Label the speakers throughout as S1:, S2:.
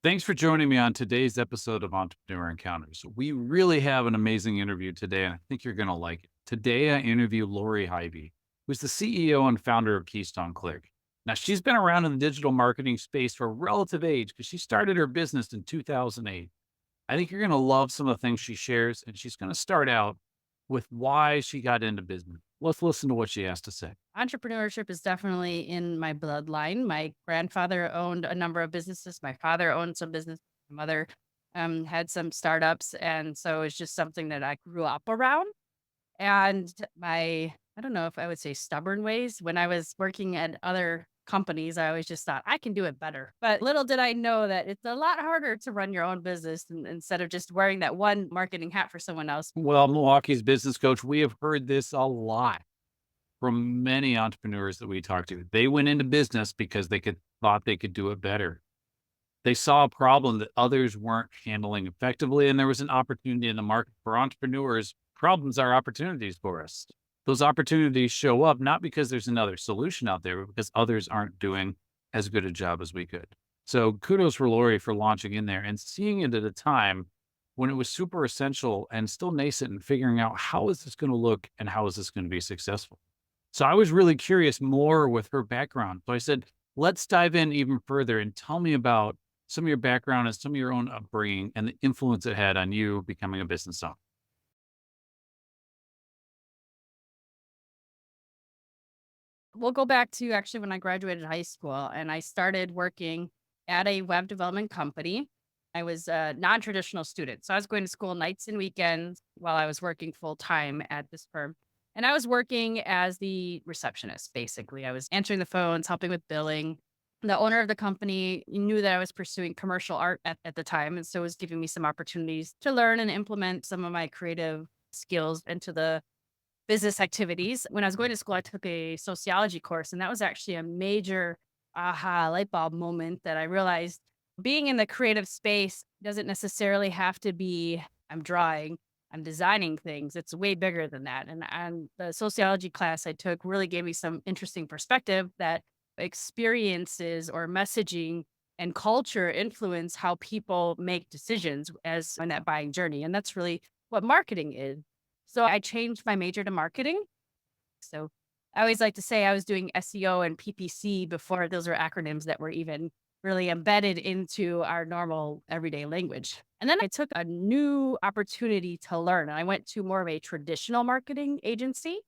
S1: Thanks for joining me on today's episode of Entrepreneur Encounters. We really have an amazing interview today, and I think you're going to like it. Today, I interview Lori Highby, who's the CEO and founder of Keystone Click. Now, she's been around in the digital marketing space for a relative age because she started her business in 2008. I think you're going to love some of the things she shares, and she's going to start out with why she got into business. Let's listen to what she has to say.
S2: Entrepreneurship is definitely in my bloodline. My grandfather owned a number of businesses. My father owned some business. My mother had some startups. And so it's just something that I grew up around. And I don't know if I would say stubborn ways, when I was working at other companies, I always just thought I can do it better. But little did I know that it's a lot harder to run your own business instead of just wearing that one marketing hat for someone else.
S1: Well, Milwaukee's business coach, we have heard this a lot from many entrepreneurs that we talked to. They went into business because thought they could do it better. They saw a problem that others weren't handling effectively, and there was an opportunity in the market for entrepreneurs. Problems are opportunities for us. Those opportunities show up not because there's another solution out there, but because others aren't doing as good a job as we could. So kudos for Lori for launching in there and seeing it at a time when it was super essential and still nascent and figuring out how is this going to look and how is this going to be successful. So I was really curious more with her background. So I said, let's dive in even further and tell me about some of your background and some of your own upbringing and the influence it had on you becoming a business owner.
S2: We'll go back to actually when I graduated high school and I started working at a web development company. I was a non-traditional student. So I was going to school nights and weekends while I was working full time at this firm. And I was working as the receptionist, basically. I was answering the phones, helping with billing. The owner of the company knew that I was pursuing commercial art at the time. And so was giving me some opportunities to learn and implement some of my creative skills into the business activities. When I was going to school, I took a sociology course, and that was actually a major aha light bulb moment that I realized being in the creative space doesn't necessarily have to be I'm drawing, I'm designing things. It's way bigger than that. And the sociology class I took really gave me some interesting perspective that experiences or messaging and culture influence how people make decisions as on that buying journey. And that's really what marketing is. So I changed my major to marketing. So I always like to say I was doing SEO and PPC before those were acronyms that were even really embedded into our normal everyday language. And then I took a new opportunity to learn. And I went to more of a traditional marketing agency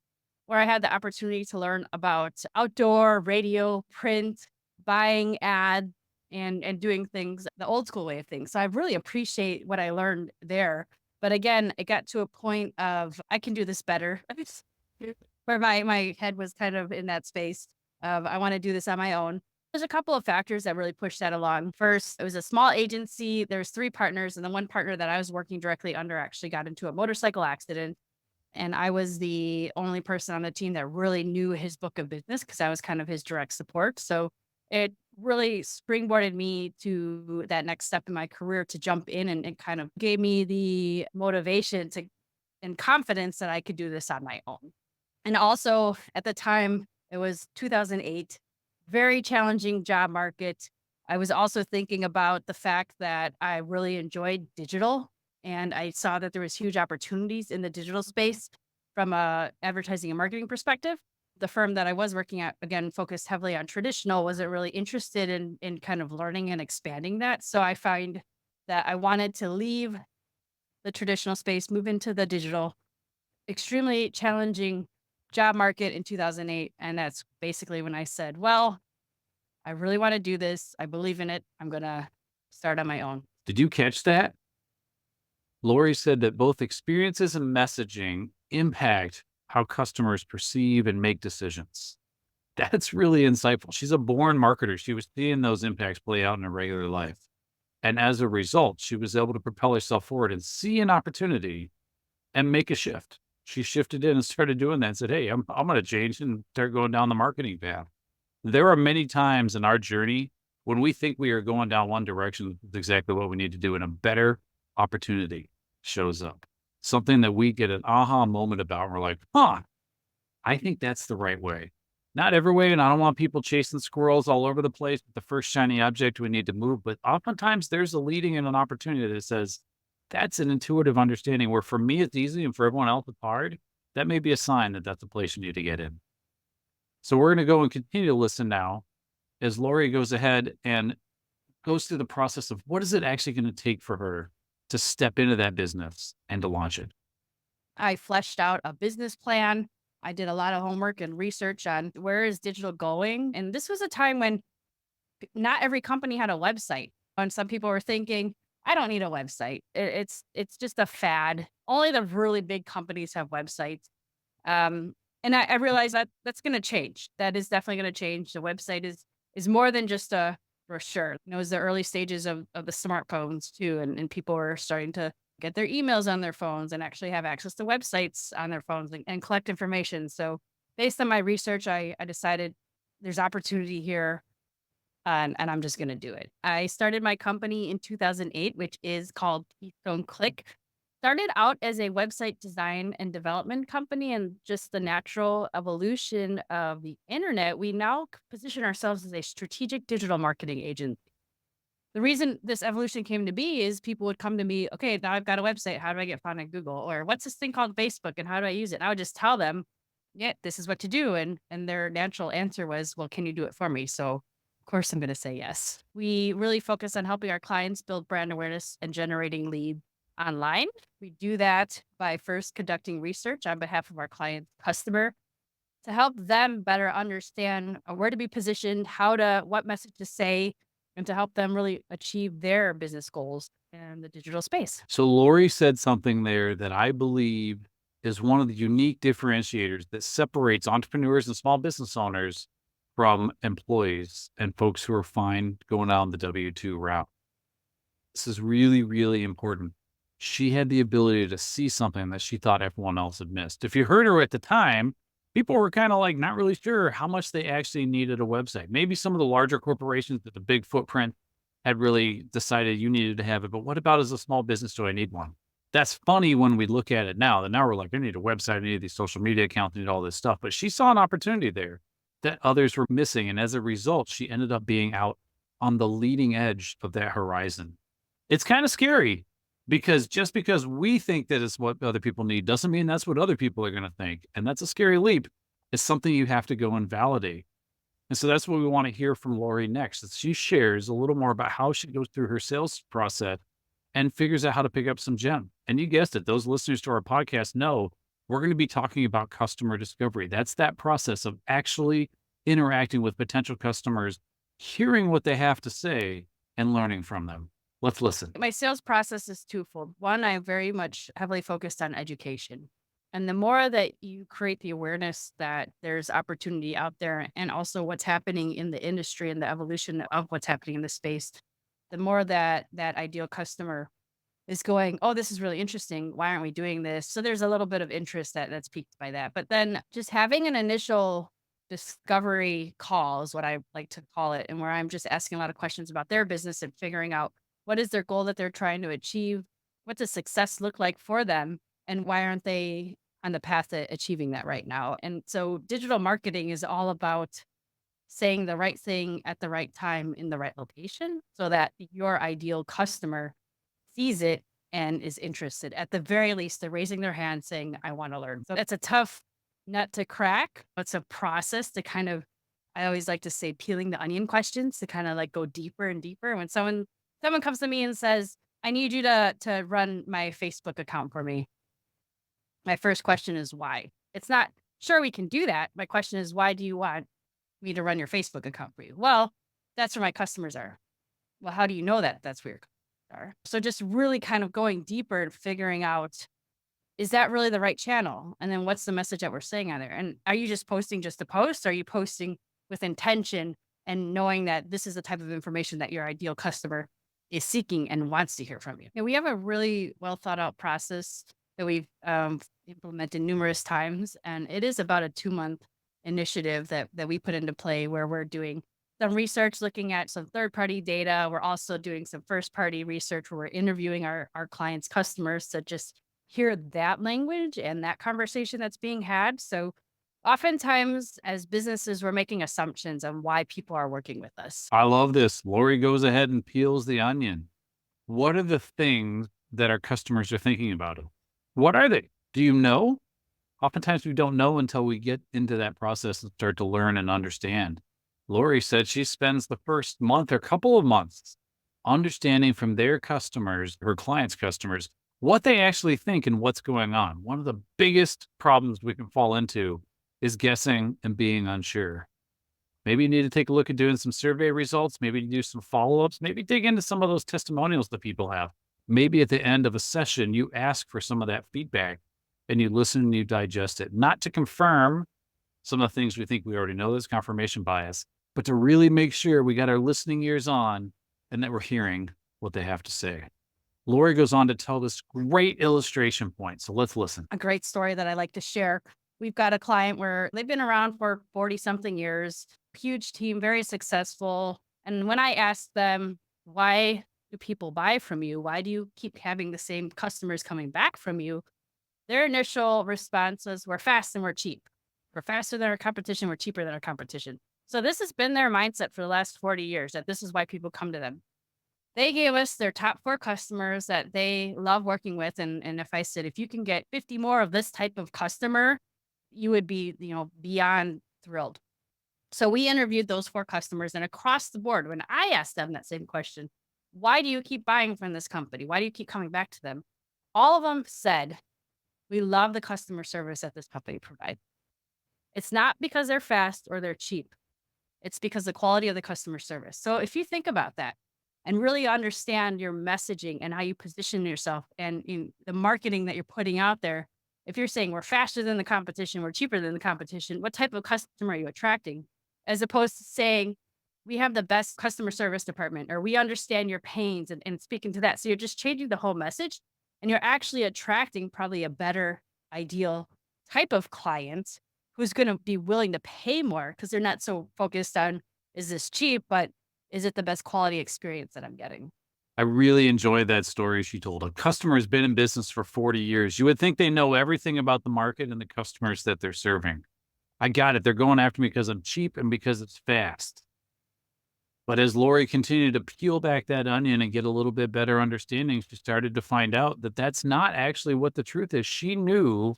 S2: where I had the opportunity to learn about outdoor, radio, print, buying ads, and doing things the old school way of things. So I really appreciate what I learned there. But again, it got to a point of I can do this better. Where my head was kind of in that space of I want to do this on my own. There's a couple of factors that really pushed that along. First, it was a small agency. There's three partners, and the one partner that I was working directly under actually got into a motorcycle accident. And I was the only person on the team that really knew his book of business because I was kind of his direct support. So it really springboarded me to that next step in my career to jump in and kind of gave me the motivation to and confidence that I could do this on my own. And also at the time, it was 2008, very challenging job market. I was also thinking about the fact that I really enjoyed digital and I saw that there was huge opportunities in the digital space from a advertising and marketing perspective. The firm that I was working at, again, focused heavily on traditional, wasn't really interested in kind of learning and expanding that. So I find that I wanted to leave the traditional space, move into the digital. Extremely challenging job market in 2008, and that's basically when I said, "Well, I really wanna do this. I believe in it. I'm gonna start on my own."
S1: Did you catch that? Lori said that both experiences and messaging impact how customers perceive and make decisions. That's really insightful. She's a born marketer. She was seeing those impacts play out in her regular life. And as a result, she was able to propel herself forward and see an opportunity and make a shift. She shifted in and started doing that and said, hey, I'm going to change and start going down the marketing path. There are many times in our journey when we think we are going down one direction, it's exactly what we need to do, and a better opportunity shows up. Something that we get an aha moment about. And we're like, huh, I think that's the right way. Not every way, and I don't want people chasing squirrels all over the place with the first shiny object we need to move, but oftentimes there's a leading and an opportunity that says, that's an intuitive understanding where for me it's easy and for everyone else it's hard. That may be a sign that that's a place you need to get in. So we're going to go and continue to listen now as Lori goes ahead and goes through the process of what is it actually going to take for her to step into that business and to launch it.
S2: I fleshed out a business plan. I did a lot of homework and research on where is digital going. And this was a time when not every company had a website. And some people were thinking, I don't need a website. It's just a fad. Only the really big companies have websites. And I realized that that's going to change. That is definitely going to change. The website is more than just a brochure. It was the early stages of the smartphones too, and people were starting to get their emails on their phones and actually have access to websites on their phones and collect information. So based on my research, I decided there's opportunity here and I'm just going to do it. I started my company in 2008, which is called Keystone. Started out as a website design and development company, and just the natural evolution of the internet, we now position ourselves as a strategic digital marketing agent. The reason this evolution came to be is people would come to me, okay, now I've got a website. How do I get found on Google? Or what's this thing called Facebook and how do I use it? And I would just tell them, yeah, this is what to do. And their natural answer was, well, can you do it for me? So of course I'm going to say yes. We really focus on helping our clients build brand awareness and generating leads online. We do that by first conducting research on behalf of our client customer to help them better understand where to be positioned, what message to say, and to help them really achieve their business goals in the digital space.
S1: So Lori said something there that I believe is one of the unique differentiators that separates entrepreneurs and small business owners from employees and folks who are fine going down the W-2 route. This is really, really important. She had the ability to see something that she thought everyone else had missed. If you heard her at the time, people were kind of like not really sure how much they actually needed a website. Maybe some of the larger corporations with the big footprint had really decided you needed to have it. But what about as a small business? Do I need one? That's funny when we look at it now. And now we're like, I need a website, I need these social media accounts, I need all this stuff. But she saw an opportunity there that others were missing. And as a result, she ended up being out on the leading edge of that horizon. It's kind of scary because just because we think that it's what other people need doesn't mean that's what other people are going to think. And that's a scary leap. It's something you have to go and validate. And so that's what we want to hear from Lori next. Is she shares a little more about how she goes through her sales process and figures out how to pick up some gem. And you guessed it, those listeners to our podcast know we're going to be talking about customer discovery. That's that process of actually interacting with potential customers, hearing what they have to say and learning from them. Let's listen.
S2: My sales process is twofold. One, I'm very much heavily focused on education. And the more that you create the awareness that there's opportunity out there and also what's happening in the industry and the evolution of what's happening in the space, the more that that ideal customer is going, oh, this is really interesting. Why aren't we doing this? So there's a little bit of interest that's piqued by that. But then just having an initial discovery call is what I like to call it, and where I'm just asking a lot of questions about their business and figuring out what is their goal that they're trying to achieve? What does success look like for them? And why aren't they on the path to achieving that right now? And so digital marketing is all about saying the right thing at the right time in the right location so that your ideal customer sees it and is interested. At the very least, they're raising their hand saying, I want to learn. So that's a tough nut to crack. It's a process to kind of, I always like to say, peeling the onion questions to kind of like go deeper and deeper. When someone comes to me and says, I need you to run my Facebook account for me, my first question is why? It's not, sure, we can do that. My question is, why do you want me to run your Facebook account for you? Well, that's where my customers are. Well, how do you know that that's where your customers are? So just really kind of going deeper and figuring out, is that really the right channel? And then what's the message that we're saying on there? And are you just posting just to post? Or are you posting with intention and knowing that this is the type of information that your ideal customer is seeking and wants to hear from you? And we have a really well thought out process that we've implemented numerous times. And it is about a 2-month initiative that we put into play where we're doing some research, looking at some third-party data. We're also doing some first-party research where we're interviewing our clients' customers to just hear that language and that conversation that's being had. So Oftentimes, as businesses, we're making assumptions on why people are working with us.
S1: I love this. Lori goes ahead and peels the onion. What are the things that our customers are thinking about it? What are they? Do you know? Oftentimes we don't know until we get into that process and start to learn and understand. Lori said she spends the first month or couple of months understanding from their customers, her clients' customers, what they actually think and what's going on. One of the biggest problems we can fall into is guessing and being unsure. Maybe you need to take a look at doing some survey results, maybe do some follow-ups, maybe dig into some of those testimonials that people have. Maybe at the end of a session, you ask for some of that feedback and you listen and you digest it, not to confirm some of the things we think we already know, there's confirmation bias, but to really make sure we got our listening ears on and that we're hearing what they have to say. Lori goes on to tell this great illustration point. So let's listen.
S2: A great story that I like to share. We've got a client where they've been around for 40 something years, huge team, very successful. And when I asked them, why do people buy from you? Why do you keep having the same customers coming back from you? Their initial responses were fast and we're cheap. We're faster than our competition. We're cheaper than our competition. So this has been their mindset for the last 40 years, that this is why people come to them. They gave us their top 4 customers that they love working with, and if I said, "If you can get 50 more of this type of customer, you would be, beyond thrilled." So we interviewed those 4 customers, and across the board, when I asked them that same question, "Why do you keep buying from this company? Why do you keep coming back to them?" All of them said, "We love the customer service that this company provides." It's not because they're fast or they're cheap. It's because the quality of the customer service. So if you think about that and really understand your messaging and how you position yourself and in the marketing that you're putting out there, if you're saying we're faster than the competition, we're cheaper than the competition, what type of customer are you attracting? As opposed to saying, we have the best customer service department or we understand your pains and speaking to that. So you're just changing the whole message and you're actually attracting probably a better ideal type of client who's going to be willing to pay more because they're not so focused on, is this cheap, but is it the best quality experience that I'm getting?
S1: I really enjoyed that story she told. A customer has been in business for 40 years. You would think they know everything about the market and the customers that they're serving. I got it. They're going after me because I'm cheap and because it's fast. But as Lori continued to peel back that onion and get a little bit better understanding, she started to find out that that's not actually what the truth is. She knew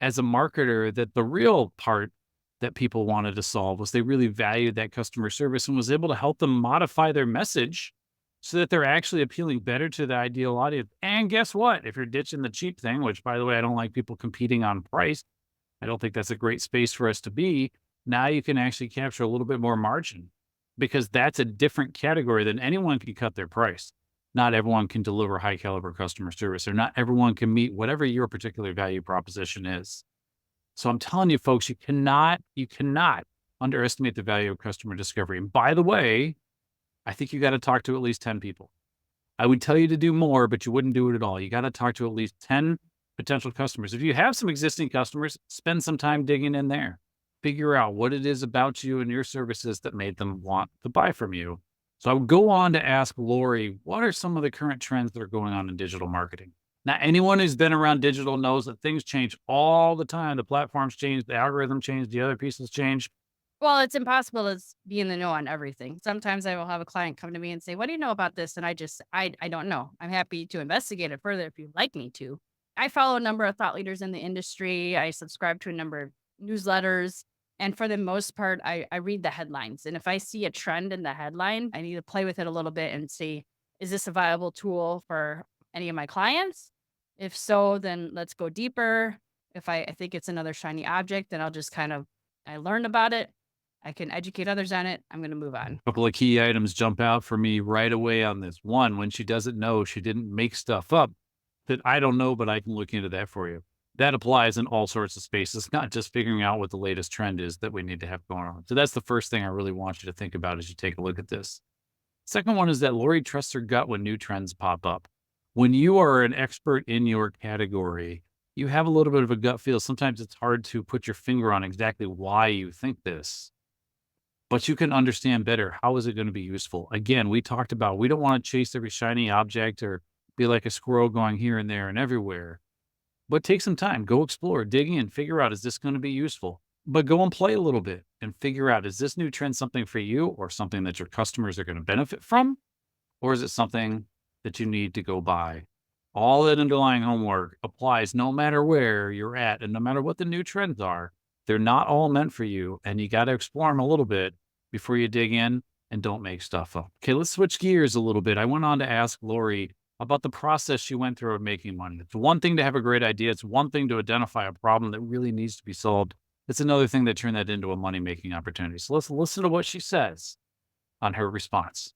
S1: as a marketer that the real part that people wanted to solve was they really valued that customer service and was able to help them modify their message so that they're actually appealing better to the ideal audience. And guess what? If you're ditching the cheap thing, which by the way, I don't like people competing on price. I don't think that's a great space for us to be. Now you can actually capture a little bit more margin because that's a different category than anyone can cut their price. Not everyone can deliver high caliber customer service or not everyone can meet whatever your particular value proposition is. So I'm telling you folks, you cannot underestimate the value of customer discovery. And by the way, I think you got to talk to at least 10 people. I would tell you to do more, but you wouldn't do it at all. You got to talk to at least 10 potential customers. If you have some existing customers, spend some time digging in there. Figure out what it is about you and your services that made them want to buy from you. So I would go on to ask Lori, what are some of the current trends that are going on in digital marketing? Now, anyone who's been around digital knows that things change all the time. The platforms change, the algorithm change, the other pieces change.
S2: Well, it's impossible to be in the know on everything. Sometimes I will have a client come to me and say, "What do you know about this?" And I don't know. I'm happy to investigate it further if you'd like me to. I follow a number of thought leaders in the industry. I subscribe to a number of newsletters. And for the most part, I read the headlines. And if I see a trend in the headline, I need to play with it a little bit and see, is this a viable tool for any of my clients? If so, then let's go deeper. If I think it's another shiny object, then I'll just I learned about it. I can educate others on it. I'm going to move on.
S1: Couple of key items jump out for me right away on this. One, when she doesn't know, she didn't make stuff up that I don't know, but I can look into that for you. That applies in all sorts of spaces, not just figuring out what the latest trend is that we need to have going on. So that's the first thing I really want you to think about as you take a look at this. Second one is that Lori trusts her gut when new trends pop up. When you are an expert in your category, you have a little bit of a gut feel. Sometimes it's hard to put your finger on exactly why you think this, but you can understand better. How is it going to be useful? Again, we talked about, we don't want to chase every shiny object or be like a squirrel going here and there and everywhere, but take some time, go explore, dig in, figure out, is this going to be useful? But go and play a little bit and figure out, is this new trend something for you or something that your customers are going to benefit from? Or is it something that you need to go buy? All that underlying homework applies no matter where you're at and no matter what the new trends are. They're not all meant for you, and you got to explore them a little bit before you dig in and don't make stuff up. Okay, let's switch gears a little bit. I went on to ask Lori about the process she went through of making money. It's one thing to have a great idea, it's one thing to identify a problem that really needs to be solved. It's another thing to turn that into a money making opportunity. So let's listen to what she says on her response.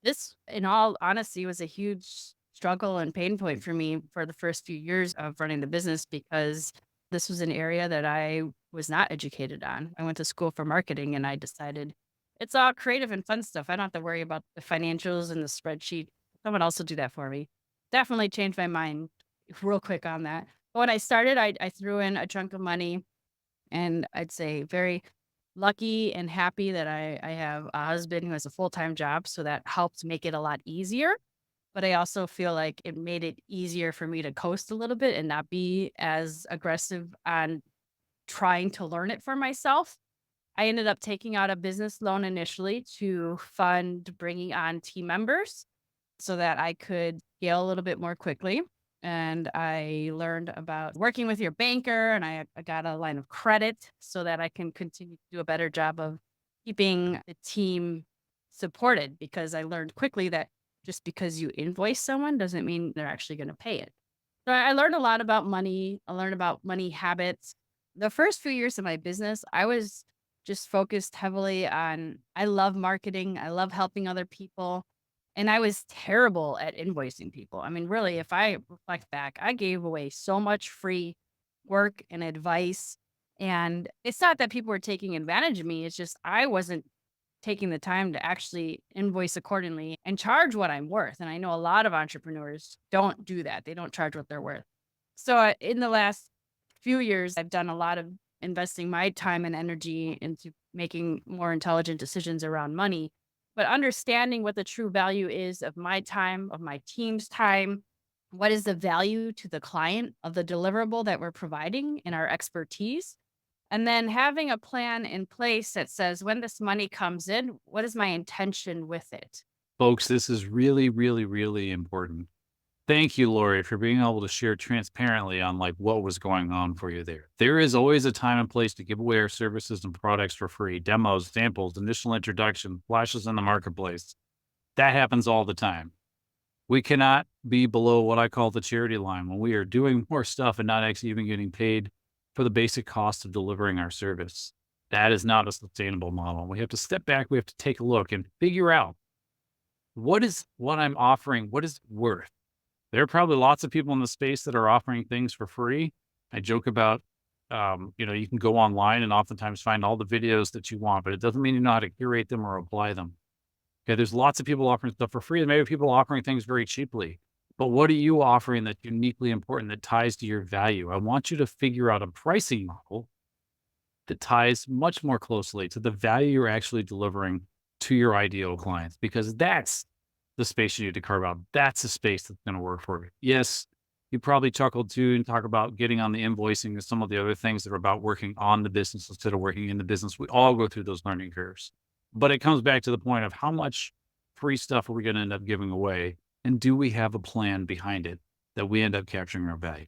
S2: This, in all honesty, was a huge struggle and pain point for me for the first few years of running the business because this was an area that I was not educated on. I went to school for marketing and I decided it's all creative and fun stuff. I don't have to worry about the financials and the spreadsheet. Someone else will do that for me. Definitely changed my mind real quick on that. But when I started, I threw in a chunk of money and I'd say very lucky and happy that I have a husband who has a full-time job, so that helped make it a lot easier. But I also feel like it made it easier for me to coast a little bit and not be as aggressive on trying to learn it for myself. I ended up taking out a business loan initially to fund bringing on team members so that I could scale a little bit more quickly. And I learned about working with your banker, and I got a line of credit so that I can continue to do a better job of keeping the team supported because I learned quickly that just because you invoice someone doesn't mean they're actually going to pay it. So I learned a lot about money. I learned about money habits. The first few years of my business, I was just focused heavily on I love marketing, I love helping other people, and I was terrible at invoicing people. I mean, really, if I reflect back, I gave away so much free work and advice. And it's not that people were taking advantage of me, it's just I wasn't taking the time to actually invoice accordingly and charge what I'm worth. And I know a lot of entrepreneurs don't do that. They don't charge what they're worth. So in the last few years, I've done a lot of investing my time and energy into making more intelligent decisions around money, but understanding what the true value is of my time, of my team's time. What is the value to the client of the deliverable that we're providing in our expertise? And then having a plan in place that says when this money comes in, what is my intention with it?
S1: Folks, this is really, really, really important. Thank you, Lori, for being able to share transparently on like what was going on for you there. There is always a time and place to give away our services and products for free, demos, samples, initial introduction, flashes in the marketplace. That happens all the time. We cannot be below what I call the charity line when we are doing more stuff and not actually even getting paid for the basic cost of delivering our service. That is not a sustainable model. We have to step back. We have to take a look and figure out what is what I'm offering, what is it worth? There are probably lots of people in the space that are offering things for free. I joke about, you can go online and oftentimes find all the videos that you want, but it doesn't mean you know how to curate them or apply them. Okay, there's lots of people offering stuff for free, and maybe people offering things very cheaply. But what are you offering that's uniquely important that ties to your value? I want you to figure out a pricing model that ties much more closely to the value you're actually delivering to your ideal clients, because that's the space you need to carve out. That's the space that's going to work for you. Yes, you probably chuckled too and talk about getting on the invoicing and some of the other things that are about working on the business instead of working in the business. We all go through those learning curves. But it comes back to the point of how much free stuff are we going to end up giving away? And do we have a plan behind it that we end up capturing our value?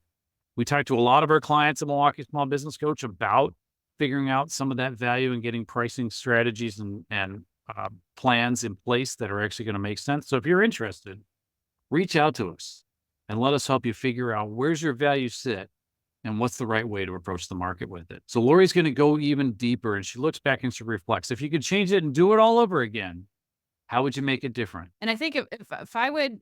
S1: We talked to a lot of our clients at Milwaukee Small Business Coach about figuring out some of that value and getting pricing strategies and plans in place that are actually going to make sense. So if you're interested, reach out to us and let us help you figure out where's your value sit and what's the right way to approach the market with it. So Lori's going to go even deeper and she looks back and she reflects. If you could change it and do it all over again, how would you make it different?
S2: And I think if I would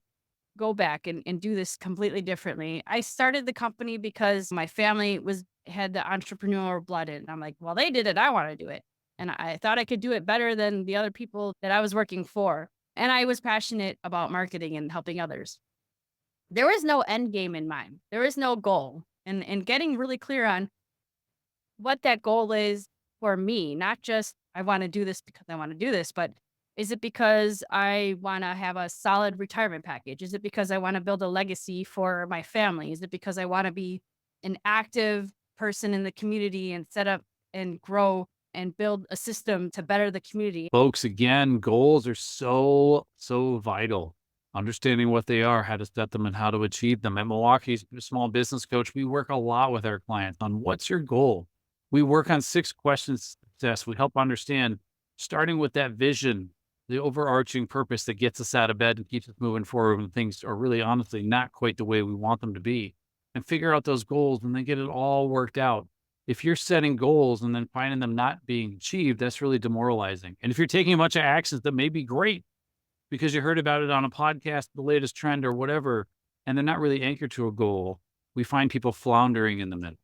S2: go back and do this completely differently, I started the company because my family had the entrepreneurial blood in. And I'm like, well, they did it. I want to do it. And I thought I could do it better than the other people that I was working for. And I was passionate about marketing and helping others. There was no end game in mind. There is no goal. And getting really clear on what that goal is for me, not just I want to do this because I want to do this, but Is it because I want to have a solid retirement package? Is it because I want to build a legacy for my family? Is it because I want to be an active person in the community and set up and grow and build a system to better the community?
S1: Folks, again, goals are so, so vital. Understanding what they are, how to set them, and how to achieve them. At Milwaukee's Small Business Coach, we work a lot with our clients on what's your goal. We work on 6 questions to success. We help understand, starting with that vision, the overarching purpose that gets us out of bed and keeps us moving forward when things are really honestly not quite the way we want them to be, and figure out those goals and then get it all worked out. If you're setting goals and then finding them not being achieved, that's really demoralizing. And if you're taking a bunch of actions that may be great because you heard about it on a podcast, the latest trend or whatever, and they're not really anchored to a goal, we find people floundering in the middle.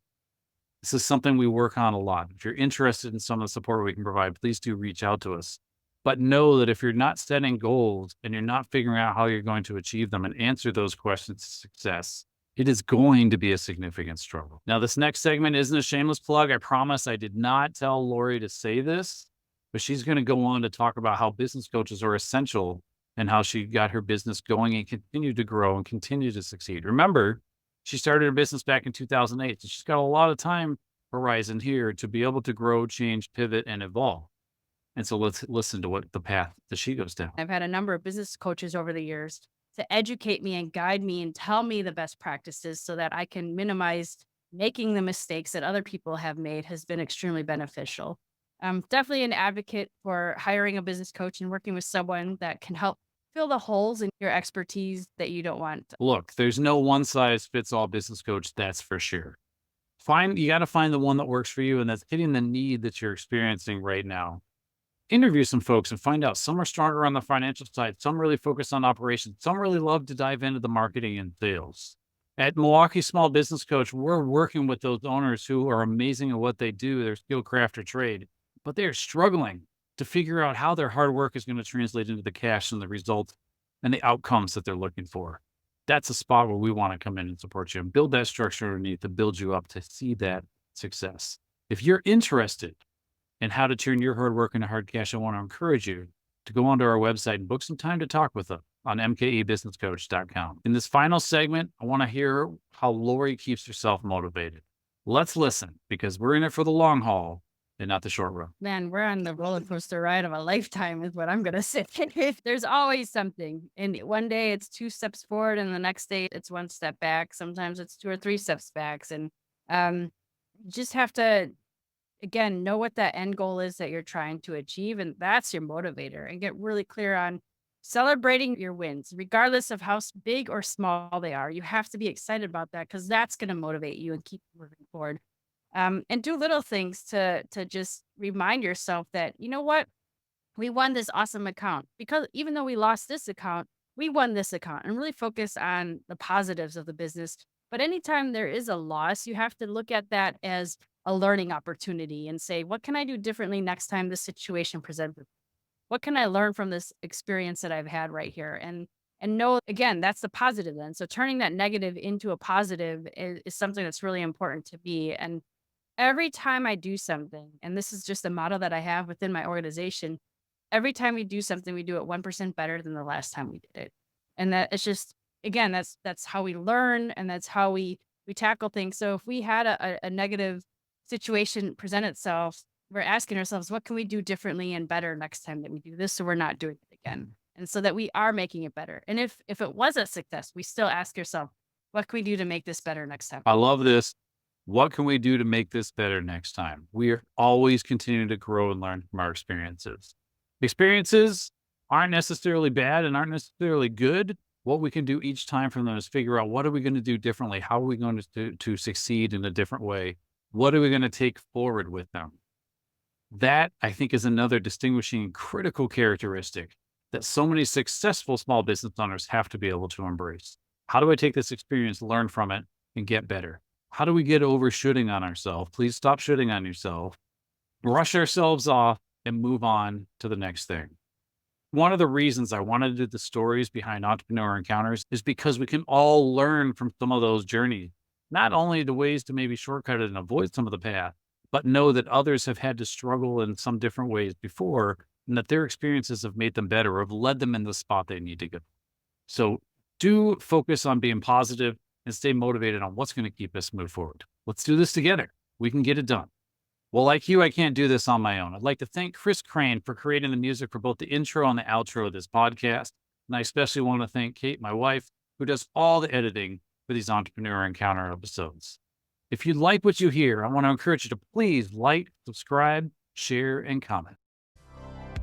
S1: This is something we work on a lot. If you're interested in some of the support we can provide, please do reach out to us. But know that if you're not setting goals and you're not figuring out how you're going to achieve them and answer those questions to success, it is going to be a significant struggle. Now, this next segment isn't a shameless plug. I promise I did not tell Lori to say this, but she's going to go on to talk about how business coaches are essential and how she got her business going and continued to grow and continue to succeed. Remember, she started her business back in 2008, so she's got a lot of time horizon here to be able to grow, change, pivot, and evolve. And so let's listen to what the path that she goes down.
S2: I've had a number of business coaches over the years to educate me and guide me and tell me the best practices so that I can minimize making the mistakes that other people have made has been extremely beneficial. I'm definitely an advocate for hiring a business coach and working with someone that can help fill the holes in your expertise that you don't want.
S1: Look, there's no one size fits all business coach, that's for sure. You got to find the one that works for you and that's hitting the need that you're experiencing right now. Interview some folks and find out some are stronger on the financial side. Some really focus on operations. Some really love to dive into the marketing and sales. At Milwaukee Small Business Coach, we're working with those owners who are amazing at what they do, their skill, craft, or trade, but they are struggling to figure out how their hard work is going to translate into the cash and the results and the outcomes that they're looking for. That's a spot where we want to come in and support you and build that structure underneath to build you up to see that success. If you're interested in how to turn your hard work into hard cash, I want to encourage you to go onto our website and book some time to talk with us on mkebusinesscoach.com. In this final segment, I want to hear how Lori keeps herself motivated. Let's listen because we're in it for the long haul and not the short run.
S2: Man, we're on the roller coaster ride of a lifetime is what I'm going to say. There's always something. And one day it's 2 steps forward and the next day it's 1 step back. Sometimes it's 2 or 3 steps back. And you just have to, again, know what that end goal is that you're trying to achieve. And that's your motivator, and get really clear on celebrating your wins, regardless of how big or small they are. You have to be excited about that because that's going to motivate you and keep you moving forward. And do little things to just remind yourself that, you know what, we won this awesome account, because even though we lost this account, we won this account, and really focus on the positives of the business. But anytime there is a loss, you have to look at that as a learning opportunity and say, what can I do differently next time this situation presents? What can I learn from this experience that I've had right here? And know, again, that's the positive then. So turning that negative into a positive is something that's really important to me. And every time I do something, and this is just a model that I have within my organization, every time we do something, we do it 1% better than the last time we did it. And that it's just, again, that's how we learn, and that's how we tackle things. So if we had a negative situation present itself, we're asking ourselves, what can we do differently and better next time that we do this so we're not doing it again? And so that we are making it better. And if it was a success, we still ask yourself, what can we do to make this better next time?
S1: I love this. What can we do to make this better next time? We are always continuing to grow and learn from our experiences. Experiences aren't necessarily bad and aren't necessarily good. What we can do each time from them is figure out, what are we going to do differently? How are we going to succeed in a different way? What are we going to take forward with them? That, I think, is another distinguishing and critical characteristic that so many successful small business owners have to be able to embrace. How do I take this experience, learn from it, and get better? How do we get over shooting on ourselves? Please stop shooting on yourself, brush ourselves off, and move on to the next thing. One of the reasons I wanted to do the stories behind Entrepreneur Encounters is because we can all learn from some of those journeys, not only the ways to maybe shortcut it and avoid some of the path, but know that others have had to struggle in some different ways before and that their experiences have made them better or have led them in the spot they need to go. So do focus on being positive and stay motivated on what's going to keep us move forward. Let's do this together. We can get it done. Well, like you, I can't do this on my own. I'd like to thank Chris Crane for creating the music for both the intro and the outro of this podcast. And I especially want to thank Kate, my wife, who does all the editing for these Entrepreneur Encounter episodes. If you like what you hear, I want to encourage you to please like, subscribe, share, and comment.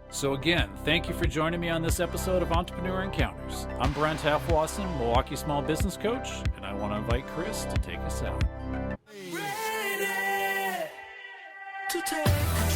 S1: So again, thank you for joining me on this episode of Entrepreneur Encounters. I'm Brent Halfwasson, Milwaukee Small Business Coach, and I want to invite Chris to take us out.
S3: Ready to take